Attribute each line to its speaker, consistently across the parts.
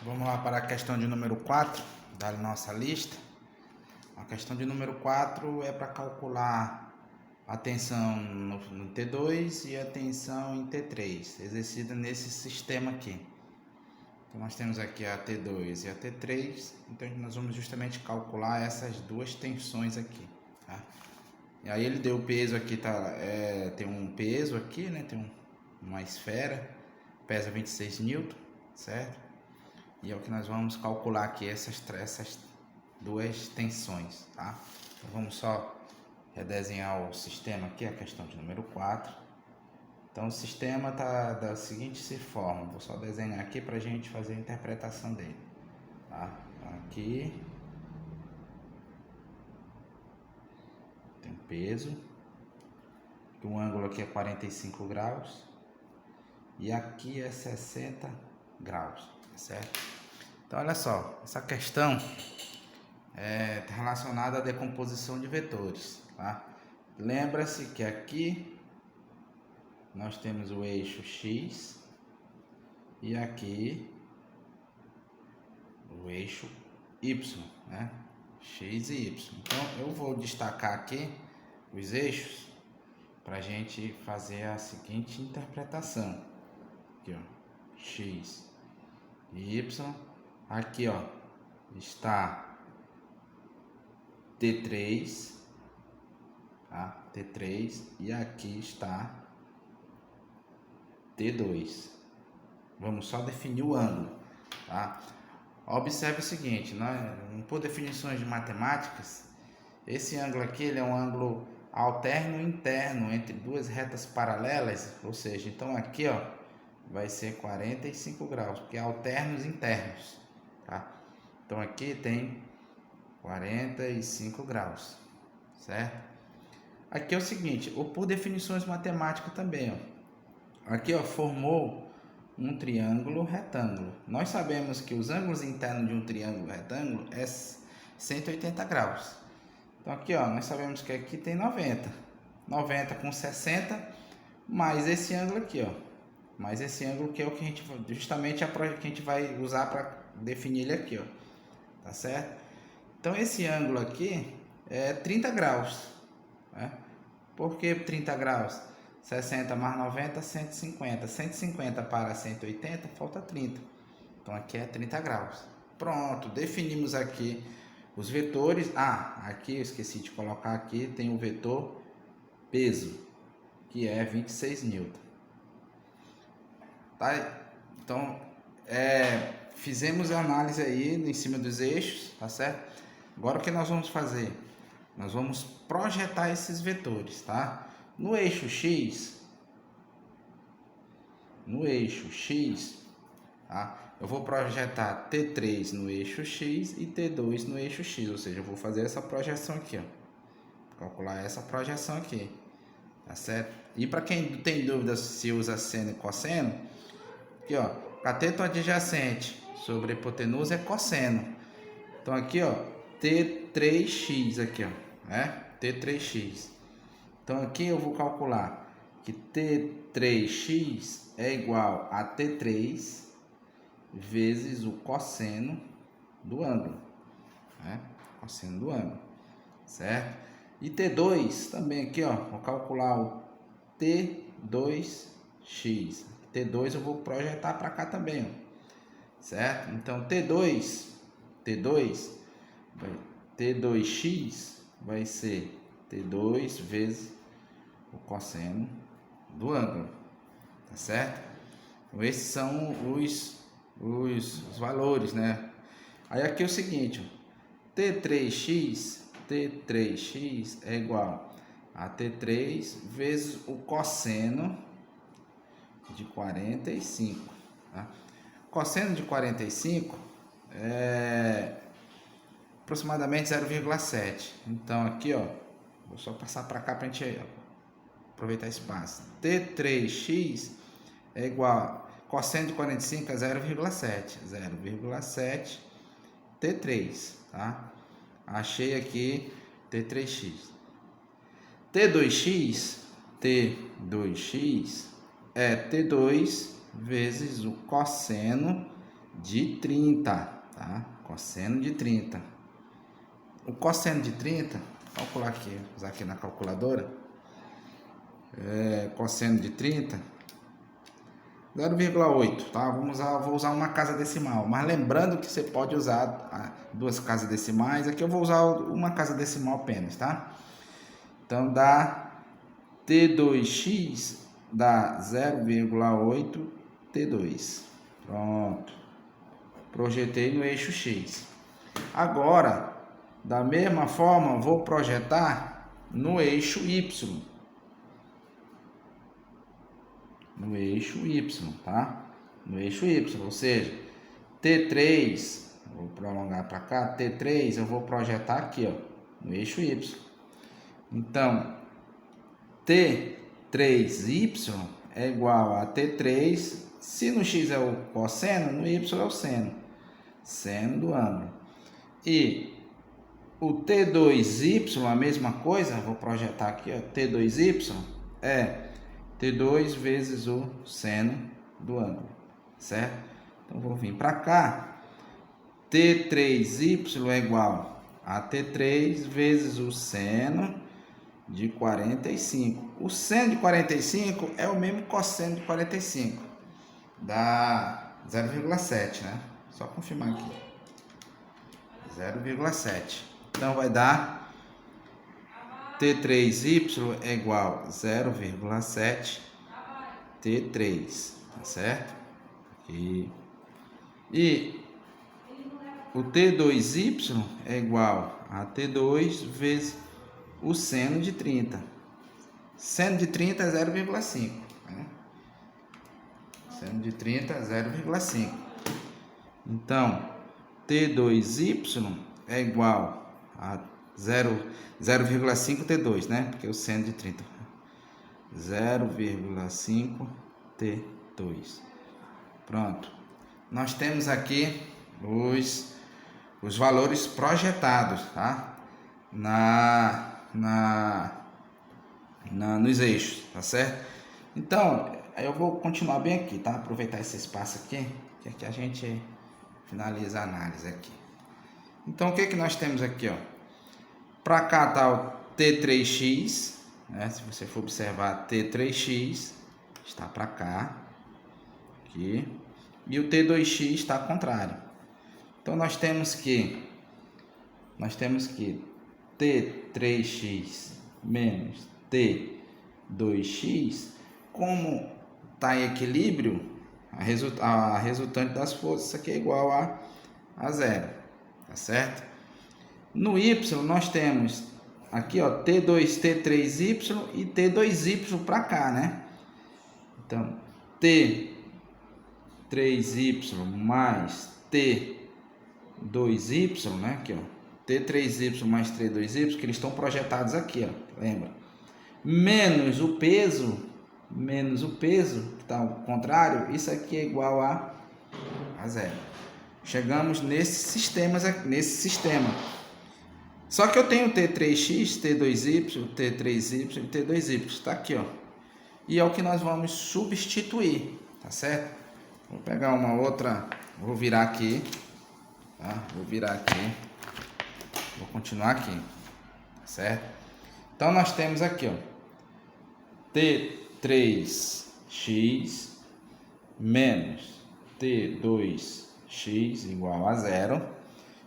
Speaker 1: Vamos lá para a questão de número 4 da nossa lista. A questão de número 4 é para calcular a tensão no T2 e a tensão em T3, exercida nesse sistema aqui. Então nós temos aqui a T2 e a T3, então nós vamos justamente calcular essas duas tensões aqui, tá? E aí ele deu o peso aqui, tem um peso aqui, né? Tem uma esfera, pesa 26 newton, certo? E é o que nós vamos calcular aqui, essas duas tensões, tá? Então vamos só redesenhar o sistema aqui, a questão de número 4. Então o sistema está da seguinte forma, vou só desenhar aqui para a gente fazer a interpretação dele, tá? Aqui tem peso, o ângulo aqui é 45 graus e aqui é 60 graus, tá certo? Então olha só, essa questão está relacionada à decomposição de vetores, tá? Lembra-se que aqui nós temos o eixo X e aqui o eixo Y, né? X e Y. Então eu vou destacar aqui os eixos para a gente fazer a seguinte interpretação. Aqui, ó, X e Y. Aqui, ó, está T3, tá? T3 e aqui está T2. Vamos só definir o ângulo, tá? Observe o seguinte, né? Por definições de matemáticas, esse ângulo aqui ele é um ângulo alterno interno entre duas retas paralelas, ou seja, então aqui, ó, vai ser 45 graus, porque é alternos internos, tá? Então aqui tem 45 graus, certo? Aqui é o seguinte, ou por definições matemáticas também, ó. Aqui, ó, formou um triângulo retângulo. Nós sabemos que os ângulos internos de um triângulo retângulo é 180 graus. Então aqui, ó, nós sabemos que aqui tem 90. 90 com 60 mais esse ângulo aqui, ó. Mais esse ângulo que é o que a gente justamente que a gente vai usar para definir ele aqui, ó. Tá certo? Então esse ângulo aqui é 30 graus, né? Por que 30 graus? 60 mais 90, 150. 150 para 180, falta 30. Então aqui é 30 graus. Pronto, definimos aqui os vetores. Aqui eu esqueci de colocar aqui, tem o vetor peso, que é 26 newton. Tá? Então, fizemos a análise aí em cima dos eixos, tá certo? Agora o que nós vamos fazer? Nós vamos projetar esses vetores, tá? No eixo X, tá? Eu vou projetar T3 no eixo X e T2 no eixo X, ou seja, eu vou fazer essa projeção aqui, ó. Calcular essa projeção aqui, tá certo? E para quem tem dúvidas se usa seno e cosseno, aqui, ó, cateto adjacente sobre hipotenusa é cosseno. Então aqui, ó, T3x aqui, ó, né? T3x. Então aqui eu vou calcular que T3x é igual a T3 vezes o cosseno do ângulo, né? Cosseno do ângulo, certo? E T2 também aqui, ó, vou calcular o T2x. T2 eu vou projetar para cá também, ó, certo? Então T2x vai ser T2 vezes o cosseno do ângulo, tá certo? Então, esses são os valores, né? Aí aqui é o seguinte, T3x é igual a T3 vezes o cosseno de 45, tá? Cosseno de 45 é aproximadamente 0,7. Então aqui, ó, vou só passar para cá para a gente aproveitar espaço. T3x é igual, cosseno de 45 é 0,7 T3, tá? Achei aqui T3x. T2x é T2 vezes o cosseno de 30, tá? Cosseno de 30. O cosseno de 30, vou calcular aqui, usar aqui na calculadora. Cosseno de 30, 0,8, tá? Vou usar uma casa decimal, mas lembrando que você pode usar duas casas decimais. Aqui eu vou usar uma casa decimal apenas, tá? Então dá T2x dá 0,8 T2. Pronto. Projetei no eixo X. Agora, da mesma forma, vou projetar no eixo Y. No eixo Y, tá? No eixo Y, ou seja, T3, vou prolongar para cá, T3 eu vou projetar aqui, ó, no eixo Y. Então, T3Y é igual a T3, se no X é o cosseno, no Y é o seno. Seno do ângulo. E o T2Y, a mesma coisa, vou projetar aqui, ó, T2Y é T2 vezes o seno do ângulo, certo? Então, vou vir para cá, T3Y é igual a T3 vezes o seno de 45. O seno de 45 é o mesmo cosseno de 45, dá 0,7, né? Só confirmar aqui, 0,7. Então, vai dar T3Y é igual a 0,7 T3, tá certo? Aqui. E o T2Y é igual a T2 vezes o seno de 30. Seno de 30 é 0,5, né? Seno de 30 é 0,5. Então, T2Y é igual a 0,5 T2, né? Porque o seno de 30. 0,5 T2. Pronto. Nós temos aqui os valores projetados, tá? Nos eixos, tá certo? Então, eu vou continuar bem aqui, tá? Aproveitar esse espaço aqui, que aqui a gente finaliza a análise aqui. Então, o que que nós temos aqui, ó? Para cá tá o T3x, né? Se você for observar, T3x está para cá, aqui, e o T2x está ao contrário. Então, nós temos que T3x menos T2x, como está em equilíbrio, a resultante das forças, isso aqui é igual a zero, tá certo? No Y, nós temos aqui, ó, T2, T3Y e T2Y para cá, né? Então, T3Y mais T2Y, né? Aqui, ó, T3Y mais T2Y, que eles estão projetados aqui, ó, lembra? Menos o peso, que está ao contrário, isso aqui é igual a zero. Chegamos nesse sistema. Só que eu tenho T3x, T2y, T3y e T2y, está aqui, ó. E é o que nós vamos substituir, tá certo? Vou pegar uma outra, vou virar aqui, tá? Vou continuar aqui, tá certo? Então, nós temos aqui, ó, T3x menos T2x igual a zero.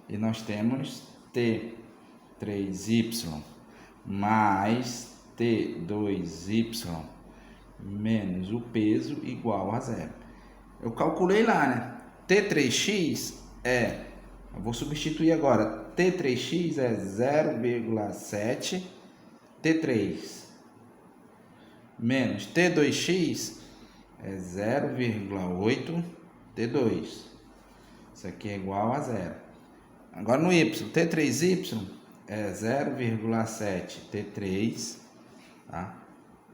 Speaker 1: E nós temos T3y mais T2y menos o peso igual a zero. Eu calculei lá, né? T3x eu vou substituir agora. T3x é 0,7 T3 menos T2x é 0,8 T2. Isso aqui é igual a zero. Agora no Y, T3y é 0,7 T3, tá?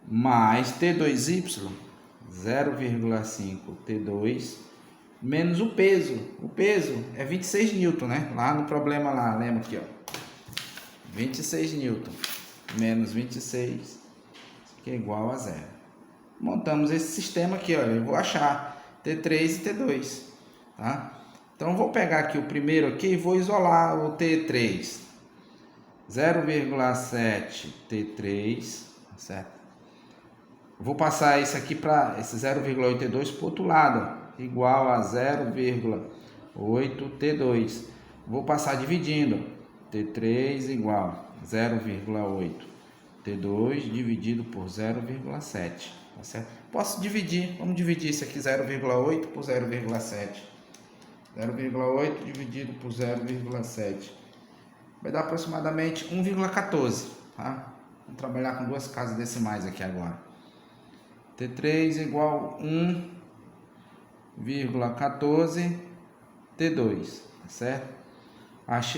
Speaker 1: Mais T2y, 0,5 T2, menos o peso. O peso é 26 Newton, né? Lá no problema lá, lembra aqui, ó. 26 Newton menos 26, isso aqui é igual a zero. Montamos esse sistema aqui, ó. Eu vou achar T3 e T2, tá? Então, vou pegar aqui o primeiro aqui e vou isolar o T3. 0,7 T3, certo? Vou passar isso aqui para esse 0,8 T2 para o outro lado, ó, igual a 0,8 T2. Vou passar dividindo. T3 igual a 0,8 T2 dividido por 0,7. Tá certo? Posso dividir. Vamos dividir isso aqui 0,8 por 0,7. 0,8 dividido por 0,7. Vai dar aproximadamente 1,14. Tá? Vamos trabalhar com duas casas decimais aqui agora. T3 igual a 1,14 T2. Tá certo?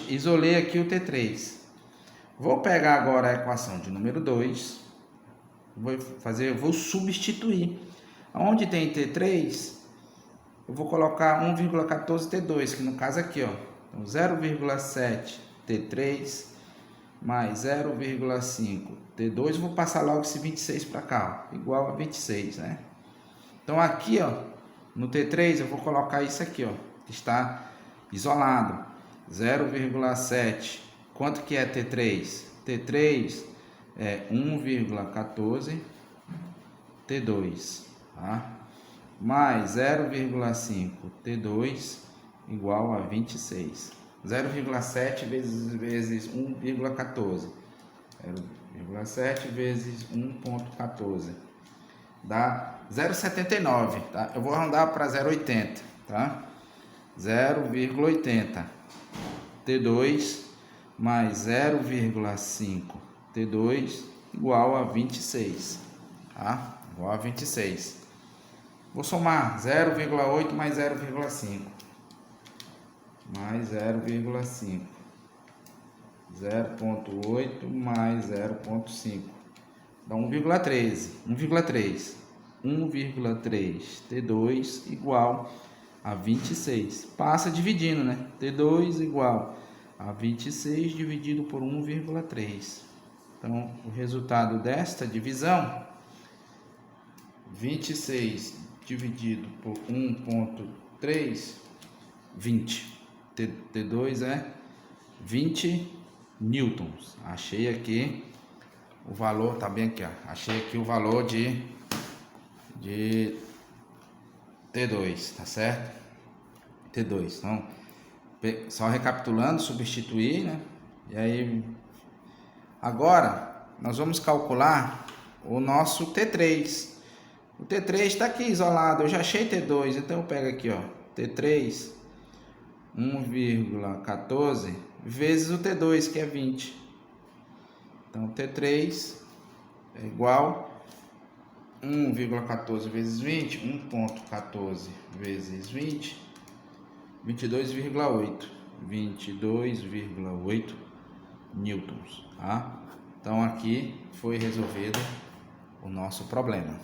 Speaker 1: Isolei aqui o T3. Vou pegar agora a equação de número 2. Vou substituir. Onde tem T3, eu vou colocar 1,14 T2, que no caso aqui, ó. Então, 0,7 T3 mais 0,5 T2. Vou passar logo esse 26 para cá, ó, igual a 26, né? Então, aqui, ó, no T3, eu vou colocar isso aqui, ó, que está isolado. 0,7. Quanto que é T3? T3 é 1,14 T2, tá? Mais 0,5 T2 igual a 26. 0,7 vezes 1,14. 0,7 vezes 1,14 dá 0,79, tá? Eu vou arredondar para 0,80, tá? 0,80 T2 mais 0,5 T2 igual a 26, tá? Igual a 26. Vou somar 0,8 mais 0,5 mais 0,5. 0,8 mais 0,5 dá 1,13. 1,3 T2 igual a 26. Passa dividindo, né? T2 igual a 26 dividido por 1,3. Então, o resultado desta divisão, 26 dividido por 1,3, 20. T2 é 20 newtons. Achei aqui o valor, tá bem aqui, ó. Achei aqui o valor de T2, tá certo? T2. Então, só recapitulando, substituir, né? E aí, agora, nós vamos calcular o nosso T3. O T3 está aqui isolado, eu já achei T2, então eu pego aqui, ó, T3, 1,14 vezes o T2, que é 20. Então, T3 é igual a 1,14 vezes 20, 1,14 vezes 20, 22,8. 22,8 newtons, tá? Então, aqui foi resolvido o nosso problema.